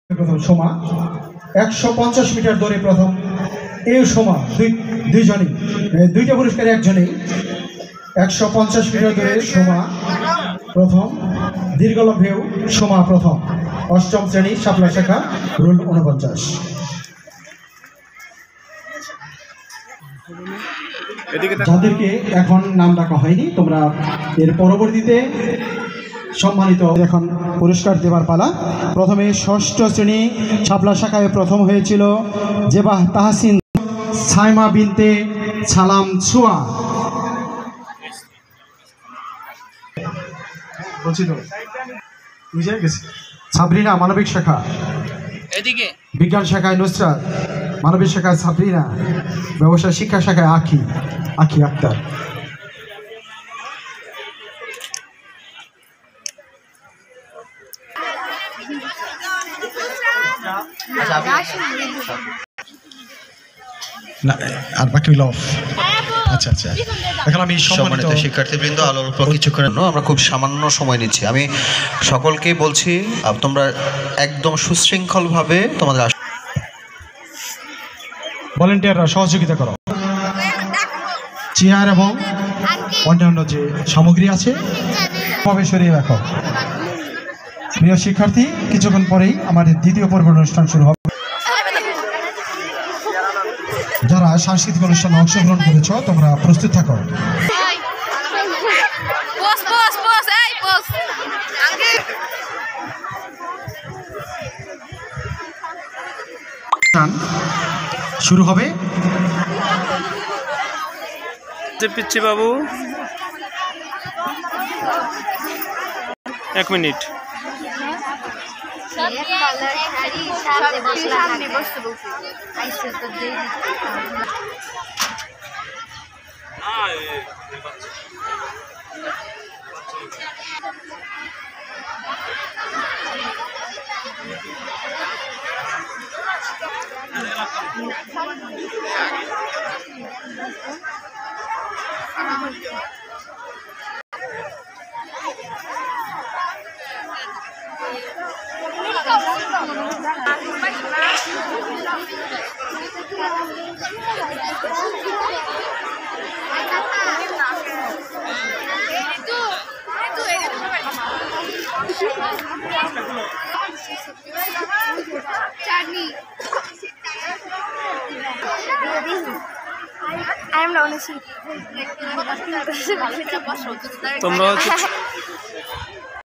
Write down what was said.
প্রথম সোমা 150 মিটার দৌড়ে প্রথম এই সোমা দুইজনই দুইটা পুরস্কারে একজনেই 150 মিটার দৌড়ে সোমা প্রথম দীর্ঘলম্বেও সোমা প্রথম অষ্টম শ্রেণী শাপলা শাখা রুল 49। যাদেরকে এখন নাম ডাকা হয়নি তোমরা এর পরবর্তীতে সম্মানিত এখন পুরস্কার দেবার পালা। প্রথমে ষষ্ঠ শ্রেণী শাপলা শাখায় প্রথম হয়েছিল জেবাহ তাহসিন সাইমা বিনতে সালাম ছোয়া। সাবরিনা মানবিক শাখা, এদিকে বিজ্ঞান শাখায় নুসরাত, মানবিক শাখায় সাবরিনা, ব্যবসায় শিক্ষা শাখায় আখি আক্তার। আর বাকি লফ। আচ্ছা আচ্ছা, এখন আমি সম্মানিত শিক্ষার্থীবৃন্দ, আলোর উপর কিছুক্ষণের জন্য আমরা খুব সামান্য সময় নিচ্ছি। আমি সকলকেই বলছি তোমরা একদম সুশৃঙ্খলভাবে তোমাদের ভলেন্টিয়াররা সহযোগিতা করো। চেয়ার এবং অন্যান্য যে সামগ্রী আছে কবে সরিয়ে রাখো। প্রিয় শিক্ষার্থী, কিছুক্ষণ পরেই আমাদের দ্বিতীয় পর্ব অনুষ্ঠান শুরু হবে। যারা সাংস্কৃতিক অনুষ্ঠানে অংশগ্রহণ করেছ তোমরা প্রস্তুত থাকো। শুরু হবে। পিচ্ছি বাবু 1 মিনিট। তোমরা